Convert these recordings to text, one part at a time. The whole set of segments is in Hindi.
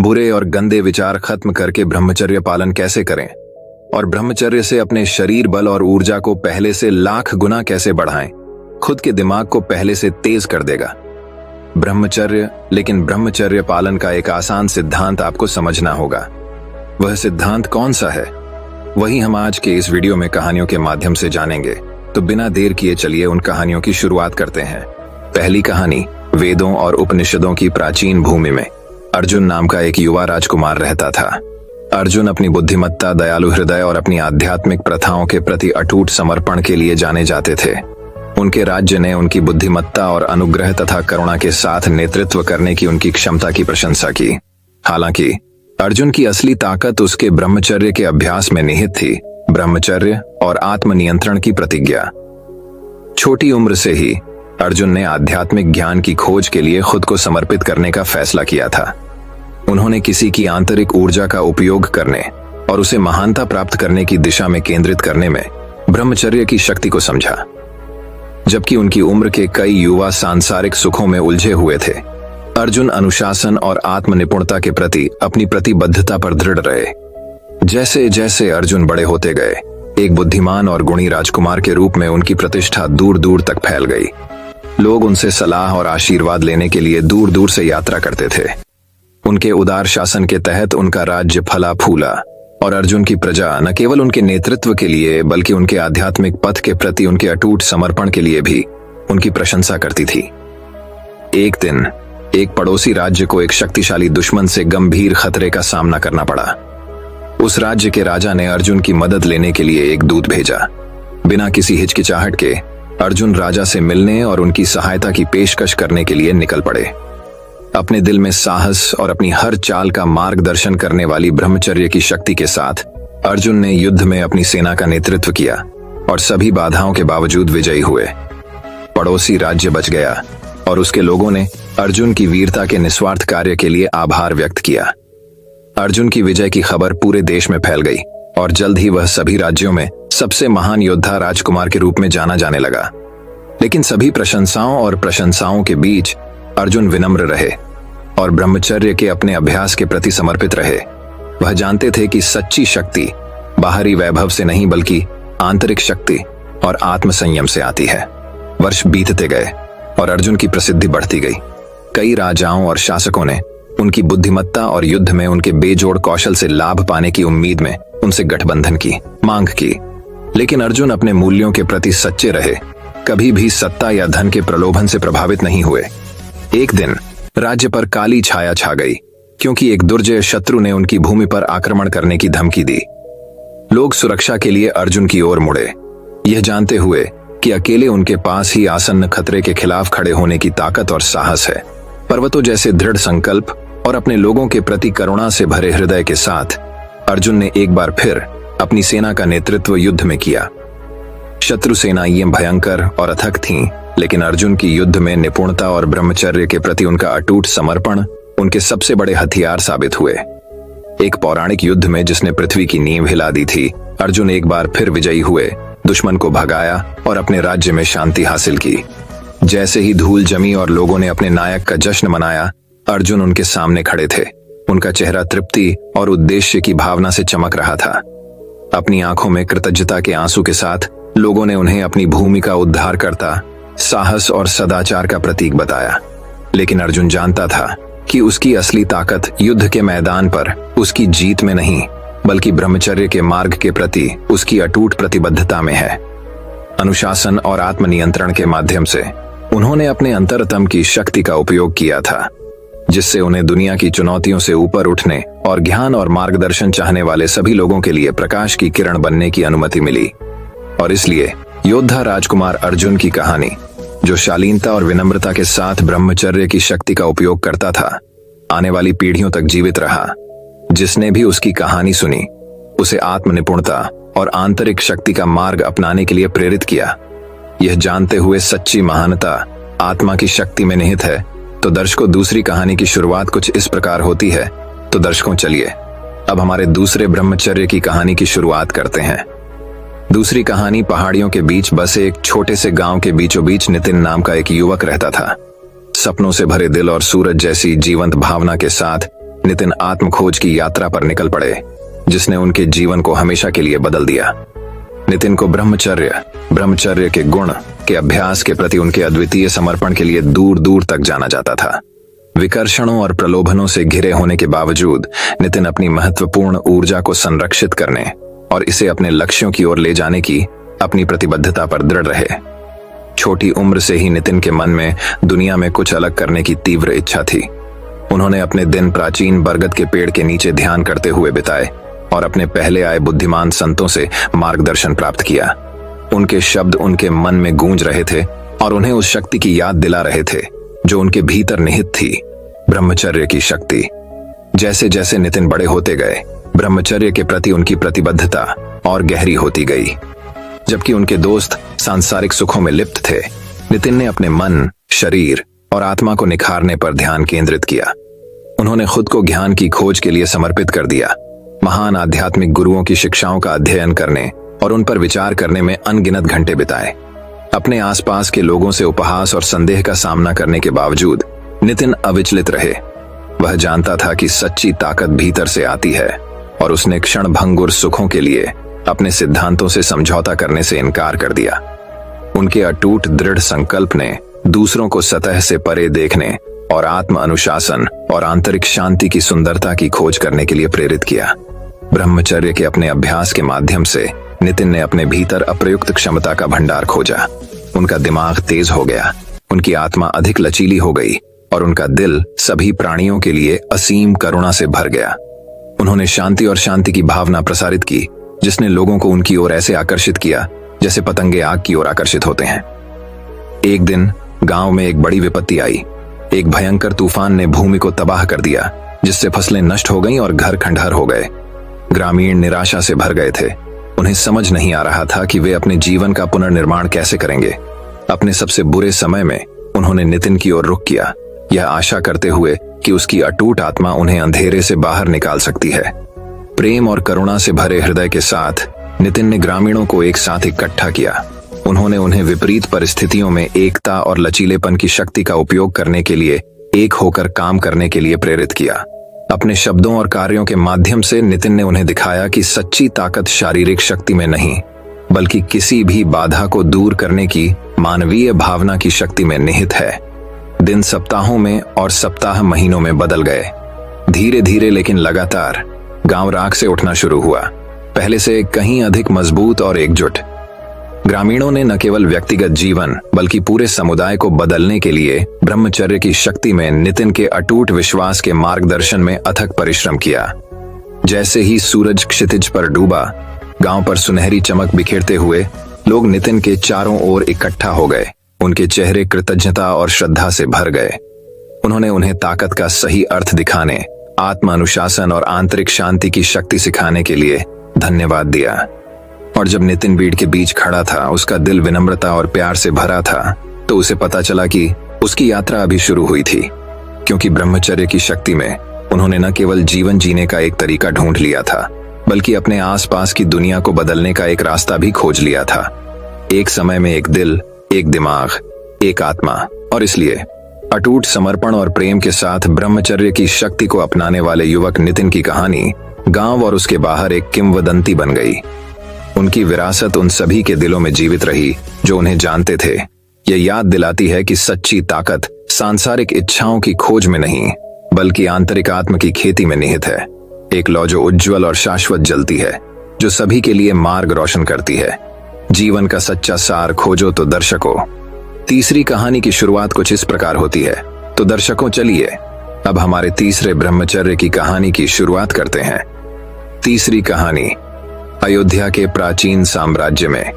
बुरे और गंदे विचार खत्म करके ब्रह्मचर्य पालन कैसे करें और ब्रह्मचर्य से अपने शरीर बल और ऊर्जा को पहले से लाख गुना कैसे बढ़ाएं, खुद के दिमाग को पहले से तेज कर देगा ब्रह्मचर्य। लेकिन ब्रह्मचर्य पालन का एक आसान सिद्धांत आपको समझना होगा। वह सिद्धांत कौन सा है, वही हम आज के इस वीडियो में कहानियों के माध्यम से जानेंगे। तो बिना देर किए चलिए उन कहानियों की शुरुआत करते हैं। पहली कहानी, वेदों और उपनिषदों की प्राचीन भूमि में अर्जुन नाम का एक युवा राजकुमार रहता था। अर्जुन अपनी बुद्धिमत्ता, दयालु हृदय और अपनी आध्यात्मिक प्रथाओं के प्रति अटूट समर्पण के लिए जाने जाते थे। उनके राज्य ने उनकी बुद्धिमत्ता और अनुग्रह तथा करुणा के साथ नेतृत्व करने की उनकी क्षमता की प्रशंसा की। हालांकि अर्जुन की असली ताकत उसके ब्रह्मचर्य के अभ्यास में निहित थी, ब्रह्मचर्य और आत्मनियंत्रण की प्रतिज्ञा। छोटी उम्र से ही अर्जुन ने आध्यात्मिक ज्ञान की खोज के लिए खुद को समर्पित करने का फैसला किया था। उन्होंने किसी की आंतरिक ऊर्जा का उपयोग करने और उसे महानता प्राप्त करने की दिशा में केंद्रित करने में ब्रह्मचर्य की शक्ति को समझा। जबकि उनकी उम्र के कई युवा सांसारिक सुखों में उलझे हुए थे, अर्जुन अनुशासन और आत्मनिपुणता के प्रति अपनी प्रतिबद्धता पर दृढ़ रहे। जैसे जैसे अर्जुन बड़े होते गए, एक बुद्धिमान और गुणी राजकुमार के रूप में उनकी प्रतिष्ठा दूर दूर तक फैल गई। लोग उनसे सलाह और आशीर्वाद लेने के लिए दूर दूर से यात्रा करते थे। उनके उदार शासन के तहत उनका राज्य फला फूला और अर्जुन की प्रजा न केवल उनके नेतृत्व के लिए बल्कि उनके आध्यात्मिक पथ के प्रति उनके अटूट समर्पण के लिए भी उनकी प्रशंसा करती थी। एक दिन एक पड़ोसी राज्य को एक शक्तिशाली दुश्मन से गंभीर खतरे का सामना करना पड़ा। उस राज्य के राजा ने अर्जुन की मदद लेने के लिए एक दूत भेजा। बिना किसी हिचकिचाहट के अर्जुन राजा से मिलने और उनकी सहायता की पेशकश करने के लिए निकल पड़े। अपने दिल में साहस और अपनी हर चाल का मार्गदर्शन करने वाली ब्रह्मचर्य की शक्ति के साथ अर्जुन ने युद्ध में अपनी सेना का नेतृत्व किया और सभी बाधाओं के बावजूद विजयी हुए। पड़ोसी राज्य बच गया और उसके लोगों ने अर्जुन की वीरता के निस्वार्थ कार्य के लिए आभार व्यक्त किया। अर्जुन की विजय की खबर पूरे देश में फैल गई और जल्द ही वह सभी राज्यों में सबसे महान योद्धा राजकुमार के रूप में जाना जाने लगा। लेकिन सभी प्रशंसाओं के बीच अर्जुन विनम्र रहे और ब्रह्मचर्य के अपने अभ्यास के प्रति समर्पित रहे। वह जानते थे कि सच्ची शक्ति बाहरी वैभव से नहीं बल्कि आंतरिक शक्ति और आत्मसंयम से आती है। वर्ष बीतते गए और अर्जुन की प्रसिद्धि बढ़ती गई। कई राजाओं और शासकों ने उनकी बुद्धिमत्ता और युद्ध में उनके बेजोड़ कौशल से लाभ पाने की उम्मीद में उनसे गठबंधन की मांग की। लेकिन अर्जुन अपने मूल्यों के प्रति सच्चे रहे, कभी भी सत्ता या धन के प्रलोभन से प्रभावित नहीं हुए। एक दिन राज्य पर काली छाया छा गई क्योंकि एक दुर्जय शत्रु ने उनकी भूमि पर आक्रमण करने की धमकी दी। लोग सुरक्षा के लिए अर्जुन की ओर मुड़े, यह जानते हुए कि अकेले उनके पास ही आसन्न खतरे के खिलाफ खड़े होने की ताकत और साहस है। पर्वतों जैसे दृढ़ संकल्प और अपने लोगों के प्रति करुणा से भरे हृदय के साथ अर्जुन ने एक बार फिर अपनी सेना का नेतृत्व युद्ध में किया। शत्रु सेनाएं भयंकर और अथक थीं, लेकिन अर्जुन की युद्ध में निपुणता और ब्रह्मचर्य के प्रति उनका अटूट समर्पण उनके सबसे बड़े हथियार साबित हुए। एक पौराणिक युद्ध में जिसने पृथ्वी की नींव हिला दी थी, अर्जुन एक बार फिर विजयी हुए, दुश्मन को भगाया और अपने राज्य में शांति हासिल की। जैसे ही धूल जमी और लोगों ने अपने नायक का जश्न मनाया, अर्जुन उनके सामने खड़े थे। उनका चेहरा तृप्ति और उद्देश्य की भावना से चमक रहा था। अपनी आंखों में कृतज्ञता के आंसू के साथ लोगों ने उन्हें अपनी भूमि का उद्धारकर्ता, साहस और सदाचार का प्रतीक बताया। लेकिन अर्जुन जानता था कि उसकी असली ताकत युद्ध के मैदान पर उसकी जीत में नहीं बल्कि ब्रह्मचर्य के मार्ग के प्रति उसकी अटूट प्रतिबद्धता में है। अनुशासन और आत्मनियंत्रण के माध्यम से उन्होंने अपने अंतरतम की शक्ति का उपयोग किया था, जिससे उन्हें दुनिया की चुनौतियों से ऊपर उठने और ज्ञान और मार्गदर्शन चाहने वाले सभी लोगों के लिए प्रकाश की किरण बनने की अनुमति मिली। और इसलिए योद्धा राजकुमार अर्जुन की कहानी, जो शालीनता और विनम्रता के साथ ब्रह्मचर्य की शक्ति का उपयोग करता था, आने वाली पीढ़ियों तक जीवित रहा। जिसने भी उसकी कहानी सुनी, उसे आत्मनिपुणता और आंतरिक शक्ति का मार्ग अपनाने के लिए प्रेरित किया। यह जानते हुए सच्ची महानता आत्मा की शक्ति में निहित है, तो दर्शकों, दूसरी कहानी की शुरुआत कुछ इस प्रकार होती है। तो दर्शकों, चलिए अब हमारे दूसरे ब्रह्मचर्य की कहानी की शुरुआत करते हैं। दूसरी कहानी पहाड़ियों के बीच बसे एक छोटे से गांव के बीचों बीच नितिन नाम का एक युवक रहता था। सपनों से भरे दिल और सूरज जैसी जीवंत भावना के साथ नितिन आत्मखोज की यात्रा पर निकल पड़े, जिसने उनके जीवन को हमेशा के लिए बदल दिया। नितिन को ब्रह्मचर्य के गुण के अभ्यास के प्रति उनके अद्वितीय समर्पण के लिए दूर दूर तक जाना जाता था। विकर्षणों और प्रलोभनों से घिरे होने के बावजूद नितिन अपनी महत्वपूर्ण ऊर्जा को संरक्षित करने और इसे अपने लक्ष्यों की ओर ले जाने की अपनी प्रतिबद्धता पर दृढ़ रहे। छोटी उम्र से ही नितिन के मन में दुनिया में कुछ अलग करने की तीव्र इच्छा थी। उन्होंने अपने दिन प्राचीन बरगद के पेड़ के नीचे ध्यान करते हुए बिताए और अपने पहले आए बुद्धिमान संतों से मार्गदर्शन प्राप्त किया। उनके शब्द उनके मन में गूंज रहे थे और उन्हें उस शक्ति की याद दिला रहे थे जो उनके भीतर निहित थी, ब्रह्मचर्य की शक्ति। जैसे जैसे नितिन बड़े होते गए, ब्रह्मचर्य के प्रति उनकी प्रतिबद्धता और गहरी होती गई। जबकि उनके दोस्त सांसारिक सुखों में लिप्त थे, नितिन ने अपने मन, शरीर और आत्मा को निखारने पर ध्यान केंद्रित किया। उन्होंने खुद को ज्ञान की खोज के लिए समर्पित कर दिया, महान आध्यात्मिक गुरुओं की शिक्षाओं का अध्ययन करने और उन पर विचार करने में अनगिनत घंटे बिताए। अपने आसपास के लोगों से उपहास और संदेह का सामना करने के बावजूद नितिन अविचलित रहे। वह जानता था कि सच्ची ताकत भीतर से आती है और उसने क्षण भंगुर सुखों के लिए अपने सिद्धांतों से समझौता करने से इनकार कर दिया। उनके अटूट दृढ़ संकल्प ने दूसरों को सतह से परे देखने और आत्म अनुशासन और आंतरिक शांति की सुंदरता की खोज करने के लिए प्रेरित किया। ब्रह्मचर्य के अपने अभ्यास के माध्यम से नितिन ने अपने भीतर अप्रयुक्त क्षमता का भंडार खोजा। उनका दिमाग तेज हो गया, उनकी आत्मा अधिक लचीली हो गई और उनका दिल सभी प्राणियों के लिए असीम करुणा से भर गया। उन्होंने शांति और शांति की भावना प्रसारित की, जिसने लोगों को उनकी ओर ऐसे आकर्षित किया जैसे पतंगे आग की ओर आकर्षित होते हैं। एक दिन गांव में एक बड़ी विपत्ति आई। एक भयंकर तूफान ने भूमि को तबाह कर दिया, जिससे फसलें नष्ट हो गईं और घर खंडहर हो गए। ग्रामीण निराशा से भर गए थे। उन्हें समझ नहीं आ रहा था कि वे अपने जीवन का पुनर्निर्माण कैसे करेंगे। अपने सबसे बुरे समय में उन्होंने नितिन की ओर रुख किया, यह आशा करते हुए कि उसकी अटूट आत्मा उन्हें अंधेरे से बाहर निकाल सकती है। प्रेम और करुणा से भरे हृदय के साथ नितिन ने ग्रामीणों को एक साथ इकट्ठा किया। उन्होंने उन्हें विपरीत परिस्थितियों में एकता और लचीलेपन की शक्ति का उपयोग करने के लिए, एक होकर काम करने के लिए प्रेरित किया। अपने शब्दों और कार्यों के माध्यम से नितिन ने उन्हें दिखाया कि सच्ची ताकत शारीरिक शक्ति में नहीं, बल्कि किसी भी बाधा को दूर करने की मानवीय भावना की शक्ति में निहित है। दिन सप्ताहों में और सप्ताह महीनों में बदल गए। धीरे धीरे लेकिन लगातार गांव राख से उठना शुरू हुआ, पहले से कहीं अधिक मजबूत और एकजुट। ग्रामीणों ने न केवल व्यक्तिगत जीवन बल्कि पूरे समुदाय को बदलने के लिए ब्रह्मचर्य की शक्ति में नितिन के अटूट विश्वास के मार्गदर्शन में अथक परिश्रम किया। जैसे ही सूरज क्षितिज पर डूबा, गांव पर सुनहरी चमक बिखेरते हुए लोग नितिन के चारों ओर इकट्ठा हो गए। उनके चेहरे कृतज्ञता और श्रद्धा से भर गए। उन्होंने उन्हें ताकत का सही अर्थ दिखाने, आत्म अनुशासन और आंतरिक शांति की शक्ति सिखाने के लिए धन्यवाद दिया। और जब नितिन भीड़ के बीच खड़ा था, उसका दिल विनम्रता और प्यार से भरा था, तो उसे पता चला कि उसकी यात्रा अभी शुरू हुई थी। क्योंकि ब्रह्मचर्य की शक्ति में उन्होंने न केवल जीवन जीने का एक तरीका ढूंढ लिया था, बल्कि अपने आसपास की दुनिया को बदलने का एक रास्ता भी खोज लिया था। एक समय में एक दिल, एक दिमाग, एक आत्मा। और इसलिए अटूट समर्पण और प्रेम के साथ ब्रह्मचर्य की शक्ति को अपनाने वाले युवक नितिन की कहानी गांव और उसके बाहर एक किंवदंती बन गई। उनकी विरासत उन सभी के दिलों में जीवित रही जो उन्हें जानते थे। यह याद दिलाती है कि सच्ची ताकत सांसारिक इच्छाओं की खोज में नहीं, बल्कि आंतरिक आत्म की खेती में निहित है। एक लौ जो उज्जवल और शाश्वत जलती है, जो सभी के लिए मार्ग रोशन करती है। जीवन का सच्चा सार खोजो तो दर्शकों। तीसरी कहानी की शुरुआत कुछ इस प्रकार होती है। तो दर्शकों, चलिए अब हमारे तीसरे ब्रह्मचर्य की कहानी की शुरुआत करते हैं। तीसरी कहानी। अयोध्या के प्राचीन साम्राज्य में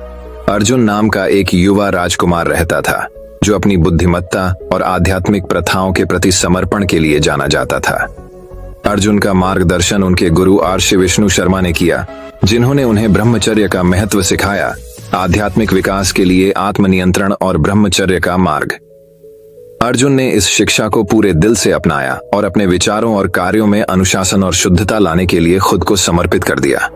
अर्जुन नाम का एक युवा राजकुमार रहता था, जो अपनी बुद्धिमत्ता और आध्यात्मिक प्रथाओं के प्रति समर्पण के लिए जाना जाता था। अर्जुन का मार्गदर्शन उनके गुरु आर्षि विष्णु शर्मा ने किया, जिन्होंने उन्हें ब्रह्मचर्य का महत्व सिखाया, आध्यात्मिक विकास के लिए आत्मनियंत्रण और ब्रह्मचर्य का मार्ग। अर्जुन ने इस शिक्षा को पूरे दिल से अपनाया और अपने विचारों और कार्यों में अनुशासन और शुद्धता लाने के लिए खुद को समर्पित कर दिया।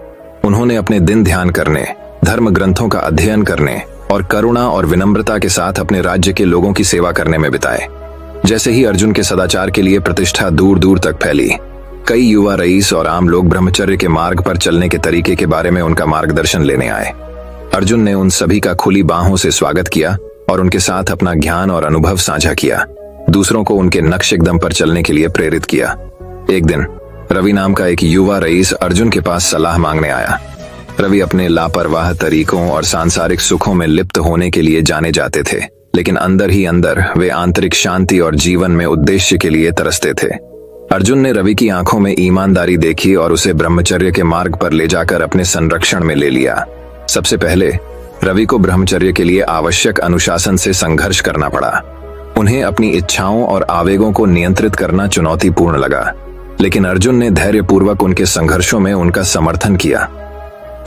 उन्होंने अपने दिन ध्यान करने, धर्म ग्रंथों का अध्ययन करने और करुणा और विनम्रता के साथ अपने राज्य के लोगों की सेवा करने में बिताए। जैसे ही अर्जुन के सदाचार के लिए प्रतिष्ठा दूर दूर तक फैली, कई युवा रईस और आम लोग ब्रह्मचर्य के मार्ग पर चलने के तरीके के बारे में उनका मार्गदर्शन लेने आए। अर्जुन ने उन सभी का खुली बाहों से स्वागत किया और उनके साथ अपना ज्ञान और अनुभव साझा किया, दूसरों को उनके नक्शे कदम पर चलने के लिए प्रेरित किया। एक दिन रवि नाम का एक युवा रईस अर्जुन के पास सलाह मांगने आया। रवि अपने लापरवाह तरीकों और सांसारिक सुखों में लिप्त होने के लिए जाने जाते थे, लेकिन अंदर ही अंदर वे आंतरिक शांति और जीवन में उद्देश्य के लिए तरसते थे। अर्जुन ने रवि की आंखों में ईमानदारी देखी और उसे ब्रह्मचर्य के मार्ग पर ले जाकर अपने संरक्षण में ले लिया। सबसे पहले रवि को ब्रह्मचर्य के लिए आवश्यक अनुशासन से संघर्ष करना पड़ा। उन्हें अपनी इच्छाओं और आवेगों को नियंत्रित करना चुनौतीपूर्ण लगा, लेकिन अर्जुन ने धैर्यपूर्वक उनके संघर्षों में उनका समर्थन किया।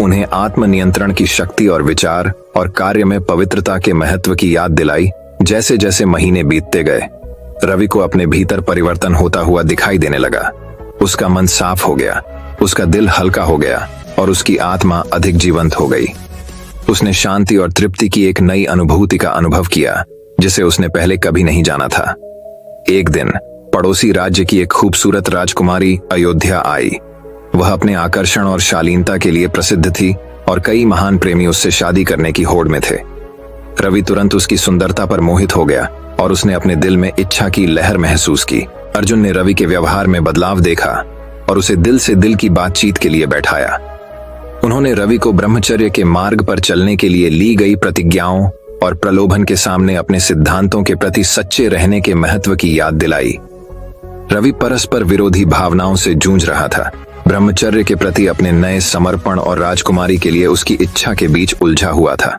उन्हें आत्मनियंत्रण की शक्ति और विचार और कार्य में पवित्रता के महत्व की याद दिलाई। जैसे जैसे महीने बीतते गए, रवि को अपने भीतर परिवर्तन होता हुआ दिखाई देने लगा। उसका मन साफ हो गया, उसका दिल हल्का हो गया और उसकी आत्मा अधिक जीवंत हो गई। उसने शांति और तृप्ति की एक नई अनुभूति का अनुभव किया, जिसे उसने पहले कभी नहीं जाना था। एक दिन पड़ोसी राज्य की एक खूबसूरत राजकुमारी अयोध्या आई। वह अपने आकर्षण और शालीनता के लिए प्रसिद्ध थी और कई महान प्रेमी उससे शादी करने की होड़ में थे। रवि तुरंत उसकी सुंदरता पर मोहित हो गया और उसने अपने दिल में इच्छा की लहर महसूस की। अर्जुन ने रवि के व्यवहार में बदलाव देखा और उसे दिल से दिल की बातचीत के लिए बैठाया। उन्होंने रवि को ब्रह्मचर्य के मार्ग पर चलने के लिए ली गई प्रतिज्ञाओं और प्रलोभन के सामने अपने सिद्धांतों के प्रति सच्चे रहने के महत्व की याद दिलाई। रवि परस्पर विरोधी भावनाओं से जूझ रहा था, ब्रह्मचर्य के प्रति अपने नए समर्पण और राजकुमारी के लिए उसकी इच्छा के बीच उलझा हुआ था।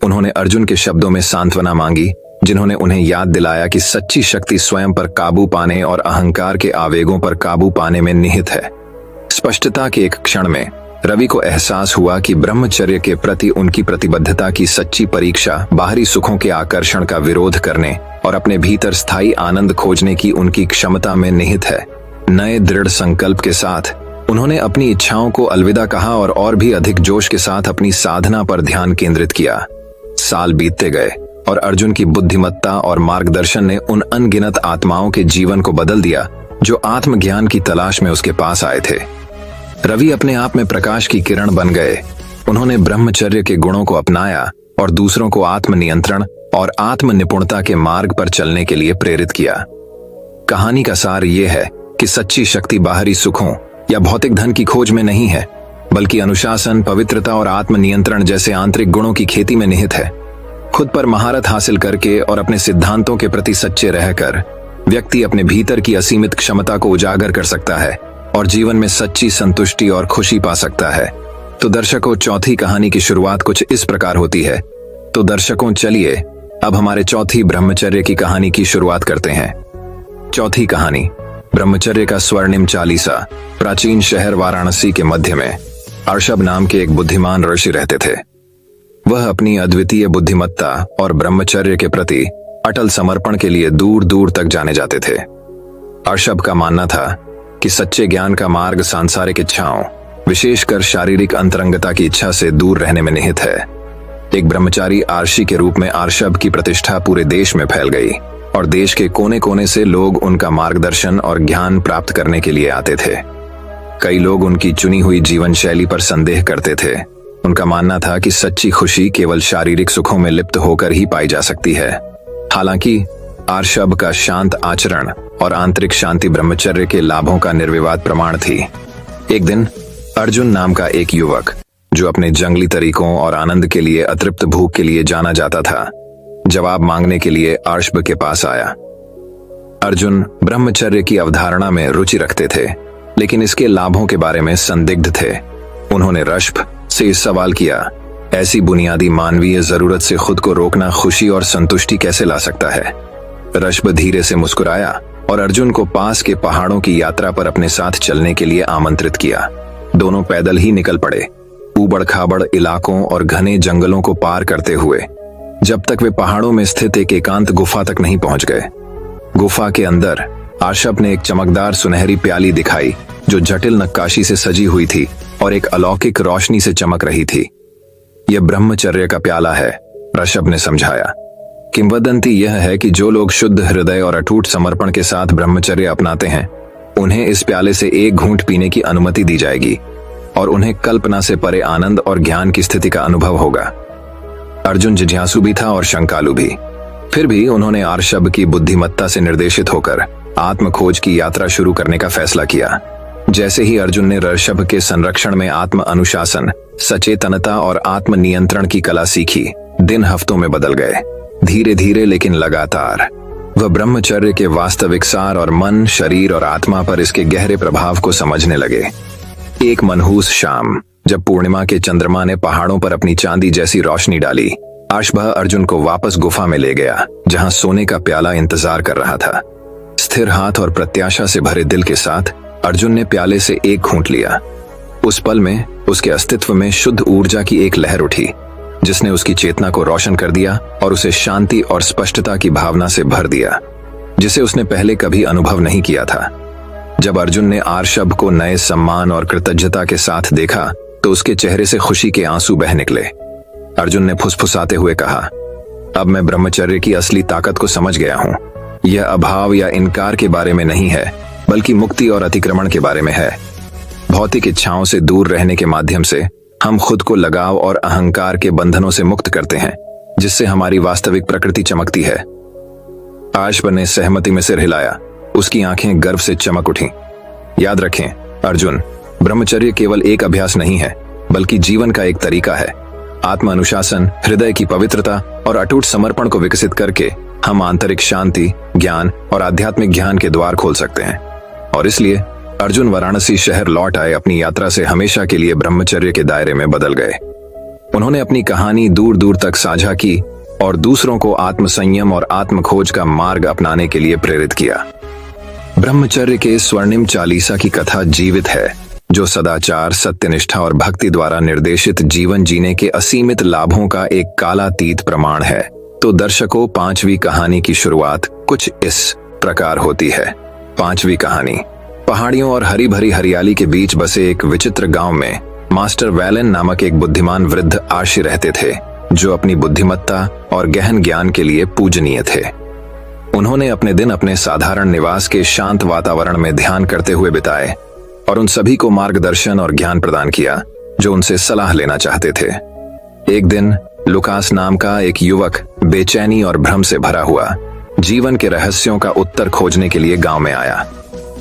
उन्होंने अर्जुन के शब्दों में सांत्वना मांगी, जिन्होंने उन्हें याद दिलाया कि सच्ची शक्ति स्वयं पर काबू पाने और अहंकार के आवेगों पर काबू पाने में निहित है। स्पष्टता के एक क्षण में रवि को एहसास हुआ कि ब्रह्मचर्य के प्रति उनकी प्रतिबद्धता की सच्ची परीक्षा बाहरी सुखों के आकर्षण का विरोध करने और अपने भीतर स्थायी आनंद खोजने की उनकी क्षमता में निहित है। नए दृढ़ संकल्प के साथ उन्होंने अपनी इच्छाओं को अलविदा कहा और भी अधिक जोश के साथ अपनी साधना पर ध्यान केंद्रित किया। साल बीतते गए और अर्जुन की बुद्धिमत्ता और मार्गदर्शन ने उन अनगिनत आत्माओं के जीवन को बदल दिया जो आत्मज्ञान की तलाश में उसके पास आए थे। रवि अपने आप में प्रकाश की किरण बन गए। उन्होंने ब्रह्मचर्य के गुणों को अपनाया और दूसरों को आत्मनियंत्रण और आत्मनिपुणता के मार्ग पर चलने के लिए प्रेरित किया। कहानी का सार यह है कि सच्ची शक्ति बाहरी सुखों या भौतिक धन की खोज में नहीं है, बल्कि अनुशासन, पवित्रता और आत्मनियंत्रण जैसे आंतरिक गुणों की खेती में निहित है। खुद पर महारत हासिल करके और अपने सिद्धांतों के प्रति सच्चे रहकर व्यक्ति अपने भीतर की असीमित क्षमता को उजागर कर सकता है और जीवन में सच्ची संतुष्टि और खुशी पा सकता है। तो दर्शकों, चौथी कहानी की शुरुआत कुछ इस प्रकार होती है। तो दर्शकों, चलिए अब हमारे चौथी ब्रह्मचर्य की कहानी की शुरुआत करते हैं। चौथी कहानी ब्रह्मचर्य का स्वर्णिम चालीसा। प्राचीन शहर वाराणसी के मध्य में अर्षभ नाम के एक बुद्धिमान ऋषि रहते थे। वह अपनी अद्वितीय बुद्धिमत्ता और ब्रह्मचर्य के प्रति अटल समर्पण के लिए दूर दूर तक जाने जाते थे। अर्षभ का मानना था कि सच्चे ज्ञान का मार्ग सांसारिक इच्छाओं, विशेषकर शारीरिक अंतरंगता की इच्छा से दूर रहने में निहित है। एक ब्रह्मचारी आर्षि के रूप में अर्षभ की प्रतिष्ठा पूरे देश में फैल गई और देश के कोने कोने से लोग उनका मार्गदर्शन और ज्ञान प्राप्त करने के लिए आते थे। कई लोग उनकी चुनी हुई जीवन शैली पर संदेह करते थे। उनका मानना था कि सच्ची खुशी केवल शारीरिक सुखों में लिप्त होकर ही पाई जा सकती है। हालांकि अर्षभ का शांत आचरण और आंतरिक शांति ब्रह्मचर्य के लाभों का निर्विवाद प्रमाण थी। एक दिन अर्जुन नाम का एक युवक, जो अपने जंगली तरीकों और आनंद के लिए अतृप्त भूख के लिए जाना जाता था, जवाब मांगने के लिए अर्षभ के पास आया। अर्जुन ब्रह्मचर्य की अवधारणा में रुचि रखते थे, लेकिन इसके लाभों के बारे में संदिग्ध थे। उन्होंने अर्षभ से इस सवाल किया, ऐसी बुनियादी मानवीय जरूरत से खुद को रोकना खुशी और संतुष्टि कैसे ला सकता है? अर्षभ धीरे से मुस्कुराया और अर्जुन को पास के पहाड़ों की यात्रा पर अपने साथ चलने के लिए आमंत्रित किया। दोनों पैदल ही निकल पड़े, ऊबड़ खाबड़ इलाकों और घने जंगलों को पार करते हुए, जब तक वे पहाड़ों में स्थित एक एकांत गुफा तक नहीं पहुंच गए। गुफा के अंदर अर्षभ ने एक चमकदार सुनहरी प्याली दिखाई, जो जटिल नक्काशी से सजी हुई थी और एक अलौकिक रोशनी से चमक रही थी। यह ब्रह्मचर्य का प्याला है, अर्षभ ने समझाया। किंवदंती यह है कि जो लोग शुद्ध हृदय और अटूट समर्पण के साथ ब्रह्मचर्य अपनाते हैं, उन्हें इस प्याले से एक घूंट पीने की अनुमति दी जाएगी और उन्हें कल्पना से परे आनंद और ज्ञान की स्थिति का अनुभव होगा। अर्जुन जिज्ञासु भी था और शंकालु भी। फिर भी उन्होंने आर्षभ की बुद्धिमत्ता से निर्देशित होकर आत्म खोज की यात्रा शुरू करने का फैसला किया। जैसे ही अर्जुन ने ऋषभ के संरक्षण में आत्म अनुशासन, सचेतनता और आत्म नियंत्रण की कला सीखी, दिन हफ्तों में बदल गए। धीरे धीरे लेकिन लगातार वह ब्रह्मचर्य के वास्तविक सार और मन, शरीर और आत्मा पर इसके गहरे प्रभाव को समझने लगे। एक मनहूस शाम, जब पूर्णिमा के चंद्रमा ने पहाड़ों पर अपनी चांदी जैसी रोशनी डाली, आर्षभ अर्जुन को वापस गुफा में ले गया, जहां सोने का प्याला इंतजार कर रहा था। स्थिर हाथ और प्रत्याशा से भरे दिल के साथ अर्जुन ने प्याले से एक घूंट लिया। उस पल में उसके अस्तित्व में शुद्ध ऊर्जा की एक लहर उठी, जिसने उसकी चेतना को रोशन कर दिया और उसे शांति और स्पष्टता की भावना से भर दिया, जिसे उसने पहले कभी अनुभव नहीं किया था। जब अर्जुन ने आर्षभ को नए सम्मान और कृतज्ञता के साथ देखा, तो उसके चेहरे से खुशी के आंसू बह निकले। अर्जुन ने फुसफुसाते हुए कहा, अब मैं ब्रह्मचर्य की असली ताकत को समझ गया हूं। यह अभाव या इनकार के बारे में नहीं है, बल्कि मुक्ति और अतिक्रमण के बारे में है। भौतिक इच्छाओं से दूर रहने के माध्यम से हम खुद को लगाव और अहंकार के बंधनों से मुक्त करते हैं, जिससे हमारी वास्तविक प्रकृति चमकती है। आर्षभ ने सहमति में सिर हिलाया। उसकी आंखें गर्व से चमक उठीं। याद रखें अर्जुन, ब्रह्मचर्य केवल एक अभ्यास नहीं है, बल्कि जीवन का एक तरीका है। आत्म अनुशासन, हृदय की पवित्रता और अटूट समर्पण को विकसित करके हम आंतरिक शांति, ज्ञान और आध्यात्मिक ज्ञान के द्वार खोल सकते हैं। और इसलिए अर्जुन वाराणसी शहर लौट आए, अपनी यात्रा से हमेशा के लिए ब्रह्मचर्य के दायरे में बदल गए। उन्होंने अपनी कहानी दूर दूर तक साझा की और दूसरों को आत्म संयम और आत्म खोज का मार्ग अपनाने के लिए प्रेरित किया। ब्रह्मचर्य के स्वर्णिम चालीसा की कथा जीवित है, जो सदाचार, सत्यनिष्ठा और भक्ति द्वारा निर्देशित जीवन जीने के असीमित लाभों का एक कालातीत प्रमाण है। तो दर्शकों, 5वीं कहानी की शुरुआत कुछ इस प्रकार होती है। 5वीं कहानी। पहाड़ियों और हरी भरी हरियाली के बीच बसे एक विचित्र गांव में मास्टर वैलेन नामक एक बुद्धिमान वृद्ध आर्षी रहते थे, जो अपनी बुद्धिमत्ता और गहन ज्ञान के लिए पूजनीय थे। उन्होंने अपने दिन अपने साधारण निवास के शांत वातावरण में ध्यान करते हुए बिताए और उन सभी को मार्गदर्शन और ज्ञान प्रदान किया जो उनसे सलाह लेना चाहते थे। एक दिन लुकास नाम का एक युवक बेचैनी और भ्रम से भरा हुआ जीवन के रहस्यों का उत्तर खोजने के लिए गांव में आया।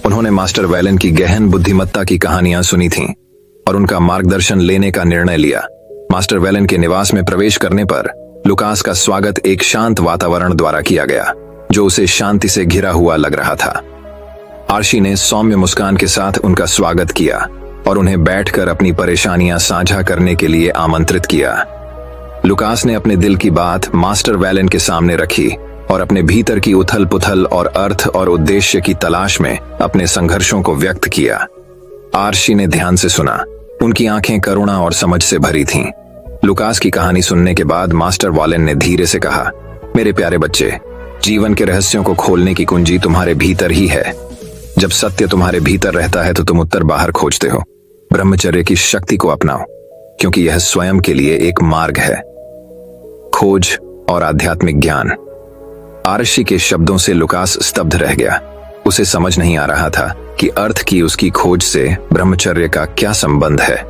उन्होंने मास्टर वैलेन की गहन बुद्धिमत्ता की कहानियां सुनी थीं और उनका मार्गदर्शन लेने का निर्णय लिया। मास्टर वैलेन के निवास में प्रवेश करने पर लुकास का स्वागत एक शांत वातावरण द्वारा किया गया, जो उसे शांति से घिरा हुआ लग रहा था। आर्षी ने सौम्य मुस्कान के साथ उनका स्वागत किया और उन्हें बैठकर अपनी परेशानियां साझा करने के लिए आमंत्रित किया। लुकास ने अपने दिल की बात मास्टर वैलेन के सामने रखी और अपने भीतर की उथल पुथल और अर्थ और उद्देश्य की तलाश में अपने संघर्षों को व्यक्त किया। आर्षी ने ध्यान से सुना। उनकी आंखें करुणा और समझ से भरी थीं। लुकास की कहानी सुनने के बाद मास्टर वैलेन ने धीरे से कहा, मेरे प्यारे बच्चे, जीवन के रहस्यों को खोलने की कुंजी तुम्हारे भीतर ही है। जब सत्य तुम्हारे भीतर रहता है तो तुम उत्तर बाहर खोजते हो। ब्रह्मचर्य की शक्ति को अपनाओ, क्योंकि यह स्वयं के लिए एक मार्ग है। खोज और आध्यात्मिक ज्ञान। आर्षी के शब्दों से लुकास स्तब्ध रह गया। उसे समझ नहीं आ रहा था कि अर्थ की उसकी खोज से ब्रह्मचर्य का क्या संबंध है।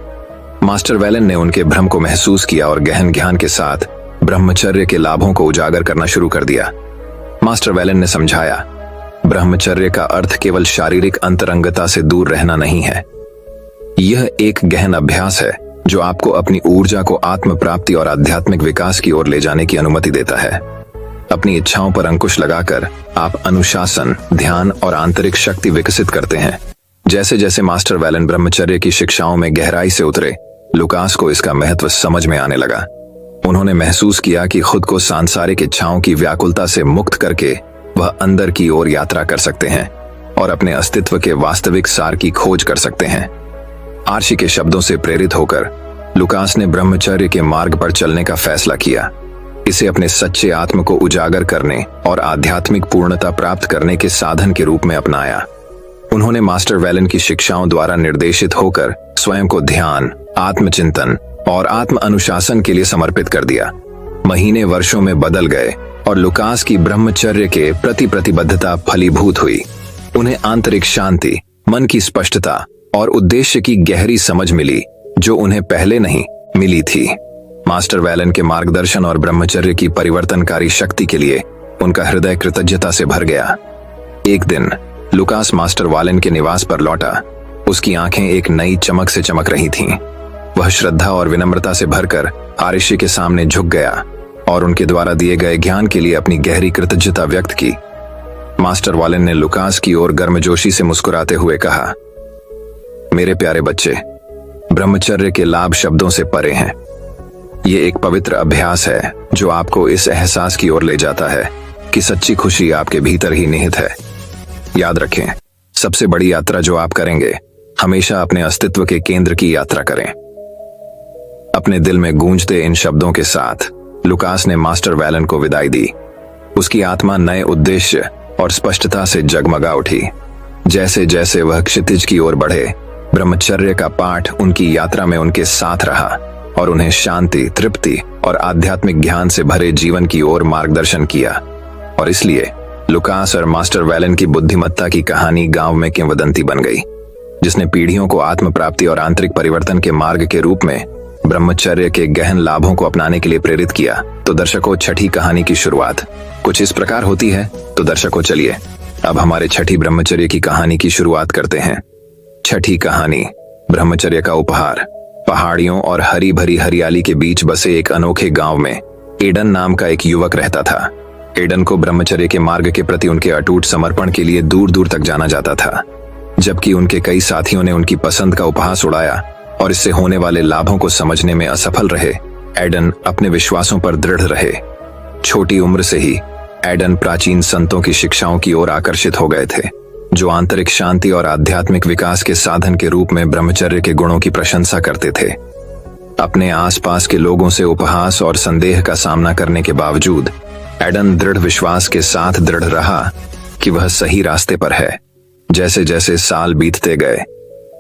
मास्टर वैलेन ने उनके भ्रम को महसूस किया और गहन ज्ञान के साथ ब्रह्मचर्य के लाभों को उजागर करना शुरू कर दिया। मास्टर वैलेन ने समझाया, ब्रह्मचर्य का अर्थ केवल शारीरिक अंतरंगता से दूर रहना नहीं है। यह एक गहन अभ्यास है जो आपको अपनी ऊर्जा को आत्म प्राप्ति और आध्यात्मिक विकास की ओर ले जाने की अनुमति देता है। अपनी इच्छाओं पर अंकुश लगाकर आप अनुशासन, ध्यान और आंतरिक शक्ति विकसित करते हैं। जैसे जैसे मास्टर वैलेन ब्रह्मचर्य की शिक्षाओं में गहराई से उतरे, लुकास को इसका महत्व समझ में आने लगा। उन्होंने महसूस किया कि खुद को सांसारिक इच्छाओं की व्याकुलता से मुक्त करके वह अंदर की ओर यात्रा कर सकते हैं और अपने अस्तित्व के वास्तविक सार की खोज कर सकते हैं। आर्षी के शब्दों से प्रेरित होकर लुकास ने ब्रह्मचर्य के मार्ग पर चलने का फैसला किया। इसे अपने सच्चे आत्म को उजागर करने और आध्यात्मिक पूर्णता प्राप्त करने के साधन के रूप में अपनाया। उन्होंने मास्टर वैलेन की शिक्षाओं द्वारा निर्देशित होकर स्वयं को ध्यान, आत्मचिंतन और आत्म अनुशासन के लिए समर्पित कर दिया। महीने वर्षों में बदल गए और लुकास की ब्रह्मचर्य के प्रति प्रतिबद्धता फलीभूत हुई। उन्हें आंतरिक शांति मन की स्पष्टता और उद्देश्य की गहरी समझ मिली जो उन्हें पहले नहीं मिली थी। मास्टर वैलन के मार्गदर्शन और ब्रह्मचर्य की परिवर्तनकारी शक्ति के लिए उनका हृदय कृतज्ञता से भर गया। एक दिन लुकास मास्टर वैलन के निवास पर लौटा। उसकी आंखें एक नई चमक से चमक रही थीं। वह श्रद्धा और विनम्रता से भरकर आरिशी के सामने झुक गया और उनके द्वारा दिए गए ज्ञान के लिए अपनी गहरी कृतज्ञता व्यक्त की। मास्टर वैलन ने लुकास की ओर गर्मजोशी से मुस्कुराते हुए कहा, मेरे प्यारे बच्चे, ब्रह्मचर्य के लाभ शब्दों से परे हैं। ये एक पवित्र अभ्यास है जो आपको इस एहसास की ओर ले जाता है कि सच्ची खुशी आपके भीतर ही निहित है। याद रखें, सबसे बड़ी यात्रा जो आप करेंगे, हमेशा अपने अस्तित्व के केंद्र की यात्रा करें। अपने दिल में गूंजते इन शब्दों के साथ लुकास ने मास्टर वैलन को विदाई दी। उसकी आत्मा नए उद्देश्य और स्पष्टता से जगमगा उठी। जैसे जैसे वह क्षितिज की ओर बढ़े, ब्रह्मचर्य का पाठ उनकी यात्रा में उनके साथ रहा और उन्हें शांति, तृप्ति और आध्यात्मिक ज्ञान से भरे जीवन की ओर मार्गदर्शन किया। और इसलिए लुकास और मास्टर वैलन की बुद्धिमत्ता की कहानी गांव में किंवदंती बन गई, जिसने पीढ़ियों को आत्म प्राप्ति और आंतरिक परिवर्तन के मार्ग के रूप में ब्रह्मचर्य के गहन लाभों को अपनाने के लिए प्रेरित किया। तो दर्शकों, छठी कहानी की शुरुआत कुछ इस प्रकार होती है। तो दर्शकों, चलिए अब हमारे छठी ब्रह्मचर्य की कहानी की शुरुआत करते हैं। छठी कहानी, ब्रह्मचर्य का उपहार। पहाड़ियों और हरी भरी हरियाली के बीच बसे एक अनोखे गांव में एडन नाम का एक युवक रहता था। एडन को ब्रह्मचर्य के मार्ग के प्रति उनके अटूट समर्पण के लिए दूर दूर तक जाना जाता था, जबकि उनके कई साथियों ने उनकी पसंद का उपहास उड़ाया और इससे होने वाले लाभों को समझने में असफल रहे। एडन अपने विश्वासों पर दृढ़ रहे। छोटी उम्र से ही एडन प्राचीन संतों की शिक्षाओं की ओर आकर्षित हो गए थे, जो आंतरिक शांति और आध्यात्मिक विकास के साधन के रूप में ब्रह्मचर्य के गुणों की प्रशंसा करते थे। अपने आसपास के लोगों से उपहास और संदेह का सामना करने के बावजूद एडन दृढ़ विश्वास के साथ दृढ़ रहा कि वह सही रास्ते पर है। जैसे जैसे साल बीतते गए,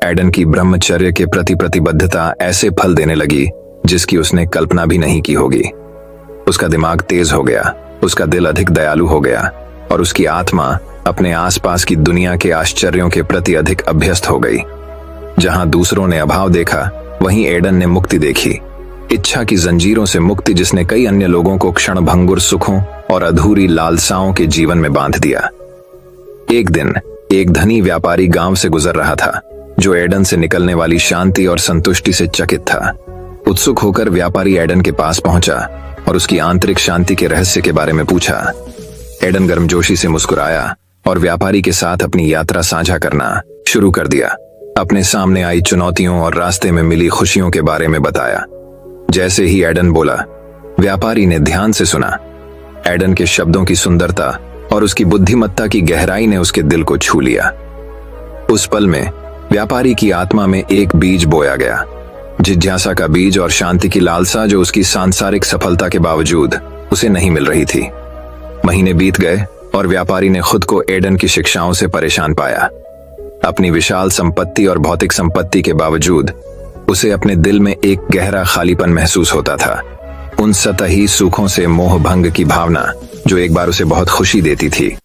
एडन की ब्रह्मचर्य के प्रति प्रतिबद्धता ऐसे फल देने लगी जिसकी उसने कल्पना भी नहीं की होगी। उसका दिमाग तेज हो गया, उसका दिल अधिक दयालु हो गया और उसकी आत्मा अपने आसपास की दुनिया के आश्चर्यों के प्रति अधिक अभ्यस्त हो गई। जहां दूसरों ने अभाव देखा, वहीं एडन ने मुक्ति देखी। इच्छा की जंजीरों से मुक्ति जिसने कई अन्य लोगों को क्षणभंगुर सुखों और अधूरी लालसाओं के जीवन में बांध दिया। एक दिन एक धनी व्यापारी गांव से गुजर रहा था, जो एडन से निकलने वाली शांति और संतुष्टि से चकित था। उत्सुक होकर व्यापारी एडन के पास पहुंचा और उसकी आंतरिक शांति के रहस्य के बारे में पूछा। एडन गर्मजोशी से मुस्कुराया और व्यापारी के साथ अपनी यात्रा साझा करना शुरू कर दिया। अपने सामने आई चुनौतियों और रास्ते में मिली खुशियों के बारे में बताया। जैसे ही एडन बोला, व्यापारी ने ध्यान से सुना। एडन के शब्दों की सुंदरता और उसकी बुद्धिमत्ता की गहराई ने उसके दिल को छू लिया। उस पल में व्यापारी की आत्मा में एक बीज बोया गया, जिज्ञासा का बीज और शांति की लालसा जो उसकी सांसारिक सफलता के बावजूद उसे नहीं मिल रही थी। महीने बीत गए और व्यापारी ने खुद को एडन की शिक्षाओं से परेशान पाया। अपनी विशाल संपत्ति और भौतिक संपत्ति के बावजूद उसे अपने दिल में एक गहरा खालीपन महसूस होता था। उन सतही सुखों से मोह भंग की भावना जो एक बार उसे बहुत खुशी देती थी।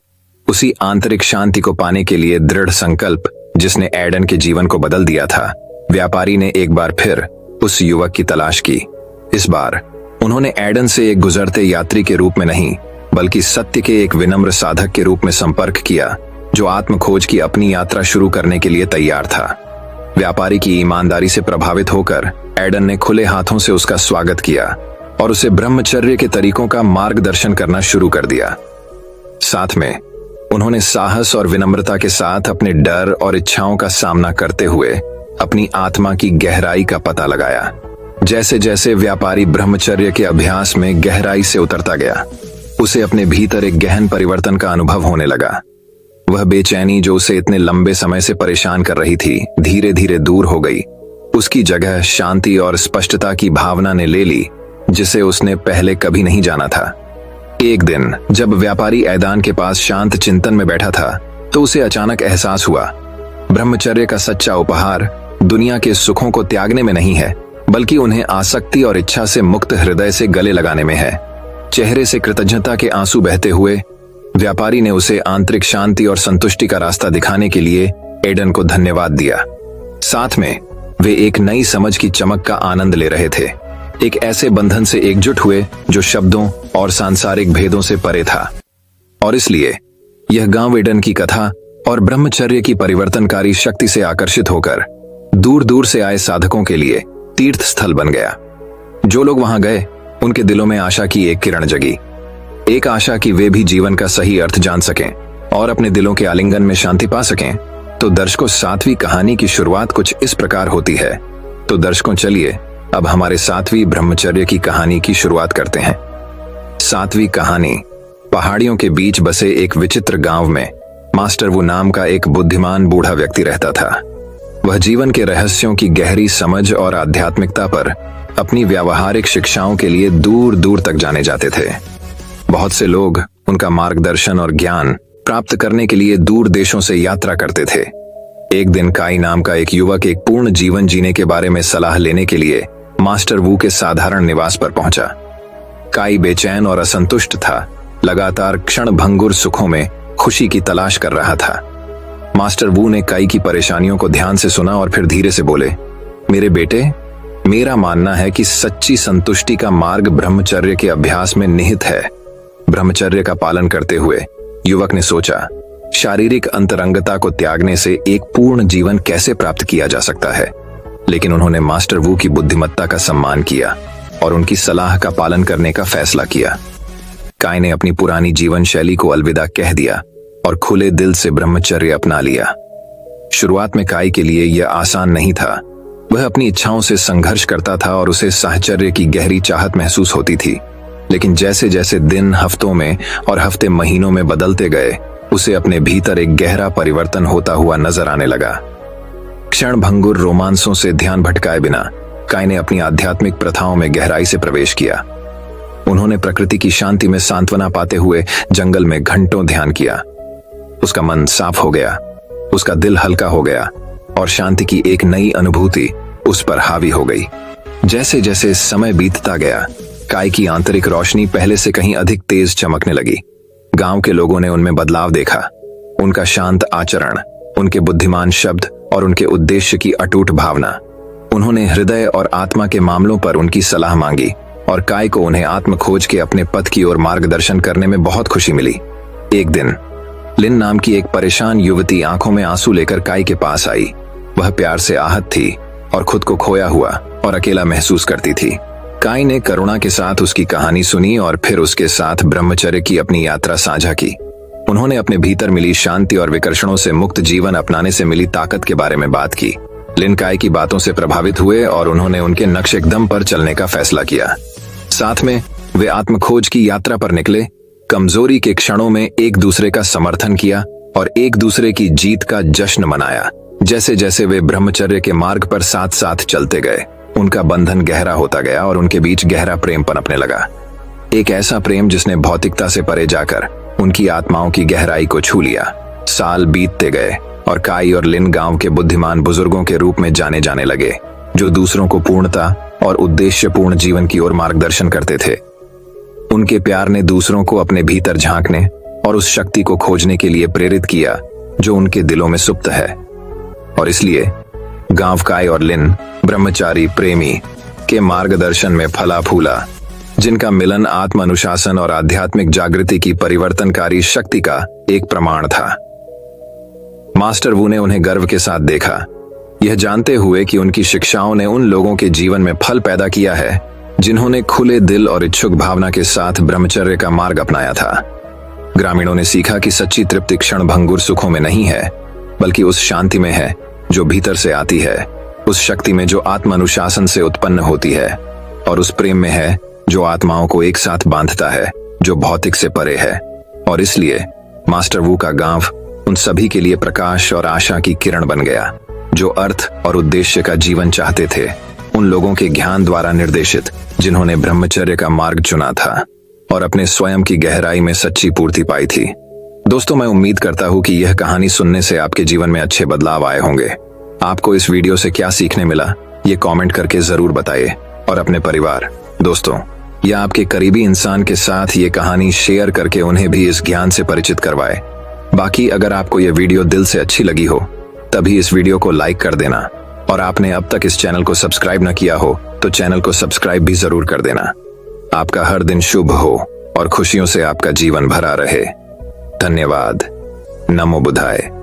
उसी आंतरिक शांति को पाने के लिए दृढ़ संकल्प जिसने एडन के जीवन को बदल दिया था, व्यापारी ने एक बार फिर उस युवक की तलाश की। इस बार उन्होंने एडन से एक गुजरते यात्री के रूप में नहीं, बल्कि सत्य के एक विनम्र साधक के रूप में संपर्क किया, जो आत्म खोज की अपनी यात्रा शुरू करने के लिए तैयार था। व्यापारी की ईमानदारी से प्रभावित होकर एडन ने खुले हाथों से उसका स्वागत किया और उसे ब्रह्मचर्य के तरीकों का मार्गदर्शन करना शुरू कर दिया। साथ में उन्होंने साहस और विनम्रता के साथ अपने डर और इच्छाओं का सामना करते हुए अपनी आत्मा की गहराई का पता लगाया। जैसे जैसे व्यापारी ब्रह्मचर्य के अभ्यास में गहराई से उतरता गया, उसे अपने भीतर एक गहन परिवर्तन का अनुभव होने लगा। वह बेचैनी जो उसे इतने लंबे समय से परेशान कर रही थी, धीरे धीरे दूर हो गई। उसकी जगह शांति और स्पष्टता की भावना ने ले ली, जिसे उसने पहले कभी नहीं जाना था। एक दिन जब व्यापारी ऐदान के पास शांत चिंतन में बैठा था, तो उसे अचानक एहसास हुआ, ब्रह्मचर्य का सच्चा उपहार दुनिया के सुखों को त्यागने में नहीं है, बल्कि उन्हें आसक्ति और इच्छा से मुक्त हृदय से गले लगाने में है। चेहरे से कृतज्ञता के आंसू बहते हुए व्यापारी ने उसे आंतरिक शांति और संतुष्टि का रास्ता दिखाने के लिए एडन को धन्यवाद दिया। साथ में वे एक नई समझ की चमक का आनंद ले रहे थे, एक ऐसे बंधन से एकजुट हुए जो शब्दों और सांसारिक भेदों से परे था। और इसलिए यह गांव एडन की कथा और ब्रह्मचर्य की परिवर्तनकारी शक्ति से आकर्षित होकर दूर दूर से आए साधकों के लिए तीर्थ स्थल बन गया। जो लोग वहां गए उनके दिलों में आशा की एक किरण जगी, एक आशा कि वे भी जीवन का सही अर्थ जान सकें और अपने दिलों के आलिंगन में शांति पा सकें। तो दर्शकों, 7वीं कहानी की शुरुआत कुछ इस प्रकार होती है। तो दर्शकों, चलिए अब हमारे 7वीं ब्रह्मचर्य की कहानी की शुरुआत करते हैं। 7वीं कहानी। पहाड़ियों के बीच बसे एक विचित्र गांव में मास्टर वू नाम का एक बुद्धिमान बूढ़ा व्यक्ति रहता था। वह जीवन के रहस्यों की गहरी समझ और आध्यात्मिकता पर अपनी व्यावहारिक शिक्षाओं के लिए दूर दूर तक जाने जाते थे। बहुत से लोग उनका मार्गदर्शन और ज्ञान प्राप्त करने के लिए दूर देशों से यात्रा करते थे। एक दिन काई नाम का एक युवक एक पूर्ण जीवन जीने के बारे में सलाह लेने के लिए मास्टर वू के साधारण निवास पर पहुंचा। काई बेचैन और असंतुष्ट था, लगातार क्षणभंगुर सुखों में खुशी की तलाश कर रहा था। मास्टर वू ने काई की परेशानियों को ध्यान से सुना और फिर धीरे से बोले, मेरे बेटे, मेरा मानना है कि सच्ची संतुष्टि का मार्ग ब्रह्मचर्य के अभ्यास में निहित है। ब्रह्मचर्य का पालन करते हुए युवक ने सोचा, शारीरिक अंतरंगता को त्यागने से एक पूर्ण जीवन कैसे प्राप्त किया जा सकता है। लेकिन उन्होंने मास्टर वू की बुद्धिमत्ता का सम्मान किया और उनकी सलाह का पालन करने का फैसला किया। काई ने अपनी पुरानी जीवन शैली को अलविदा कह दिया और खुले दिल से ब्रह्मचर्य अपना लिया। शुरुआत में काई के लिए यह आसान नहीं था। वह अपनी इच्छाओं से संघर्ष करता था और उसे साहचर्य की गहरी चाहत महसूस होती थी। लेकिन जैसे जैसे दिन हफ्तों में और हफ्ते महीनों में बदलते गए, उसे अपने भीतर एक गहरा परिवर्तन होता हुआ नजर आने लगा। क्षणभंगुर रोमांसों से ध्यान भटकाए बिना काई ने अपनी आध्यात्मिक प्रथाओं में गहराई से प्रवेश किया। उन्होंने प्रकृति की शांति में सांत्वना पाते हुए जंगल में घंटों ध्यान किया। उसका मन साफ हो गया, उसका दिल हल्का हो गया और शांति की एक नई अनुभूति उस पर हावी हो गई। जैसे जैसे समय बीतता गया, काई की आंतरिक रोशनी पहले से कहीं अधिक तेज चमकने लगी। गांव के लोगों ने उनमें बदलाव देखा। उनका शांत आचरण, उनके बुद्धिमान शब्द और उनके उद्देश्य की अटूट भावना। उन्होंने हृदय और आत्मा के मामलों पर उनकी सलाह मांगी और काई को उन्हें आत्मखोज के अपने पथ की ओर मार्गदर्शन करने में बहुत खुशी मिली। एक दिन लिन नाम की एक परेशान युवती आंखों में आंसू लेकर काई के पास आई। वह प्यार से आहत थी और खुद को खोया हुआ और अकेला महसूस करती थी। काई ने करुणा के साथ उसकी कहानी सुनी और फिर उसके साथ ब्रह्मचर्य की अपनी यात्रा साझा की। उन्होंने अपने भीतर मिली शांति और विकर्षणों से मुक्त जीवन अपनाने से मिली ताकत के बारे में बात की। लिन काई की बातों से प्रभावित हुए और उन्होंने उनके नक्शे कदम पर चलने का फैसला किया। साथ में वे आत्मखोज की यात्रा पर निकले, कमजोरी के क्षणों में एक दूसरे का समर्थन किया और एक दूसरे की जीत का जश्न मनाया। जैसे जैसे वे ब्रह्मचर्य के मार्ग पर साथ साथ चलते गए, उनका बंधन गहरा होता गया और उनके बीच गहरा प्रेम पनपने लगा। एक ऐसा प्रेम जिसने भौतिकता से परे जाकर उनकी आत्माओं की गहराई को छू लिया। साल बीतते गए और काई और लिन गांव के बुद्धिमान बुजुर्गों के रूप में जाने जाने लगे, जो दूसरों को पूर्णता और उद्देश्यपूर्ण जीवन की ओर मार्गदर्शन करते थे। उनके प्यार ने दूसरों को अपने भीतर झांकने और उस शक्ति को खोजने के लिए प्रेरित किया जो उनके दिलों में सुप्त है। और इसलिए गांव काई और लिन ब्रह्मचारी प्रेमी के मार्गदर्शन में फला फूला, जिनका मिलन आत्म अनुशासन और आध्यात्मिक जागृति की परिवर्तनकारी शक्ति का एक प्रमाण था। मास्टर वू ने उन्हें गर्व के साथ देखा, यह जानते हुए कि उनकी शिक्षाओं ने उन लोगों के जीवन में फल पैदा किया है जिन्होंने खुले दिल और इच्छुक भावना के साथ ब्रह्मचर्य का मार्ग अपनाया था। ग्रामीणों ने सीखा कि सच्ची तृप्ति क्षणभंगुर सुखों में नहीं है, बल्कि उस शांति में है जो भीतर से आती है, उस शक्ति में जो आत्म अनुशासन से उत्पन्न होती है, और उस प्रेम में है जो आत्माओं को एक साथ बांधता है, जो भौतिक से परे है। और इसलिए मास्टर वू का गांव उन सभी के लिए प्रकाश और आशा की किरण बन गया, जो अर्थ और उद्देश्य का जीवन चाहते थे, उन लोगों के ज्ञान द्वारा निर्देशित जिन्होंने ब्रह्मचर्य का मार्ग चुना था और अपने स्वयं की गहराई में सच्ची पूर्ति पाई थी। दोस्तों, मैं उम्मीद करता हूं कि यह कहानी सुनने से आपके जीवन में अच्छे बदलाव आए होंगे। आपको इस वीडियो से क्या सीखने मिला, ये कमेंट करके जरूर बताइए और अपने परिवार, दोस्तों या आपके करीबी इंसान के साथ ये कहानी शेयर करके उन्हें भी इस ज्ञान से परिचित करवाए। बाकी अगर आपको ये वीडियो दिल से अच्छी लगी हो तभी इस वीडियो को लाइक कर देना, और आपने अब तक इस चैनल को सब्सक्राइब न किया हो तो चैनल को सब्सक्राइब भी जरूर कर देना। आपका हर दिन शुभ हो और खुशियों से आपका जीवन भरा रहे। धन्यवाद। नमो बुद्धाय।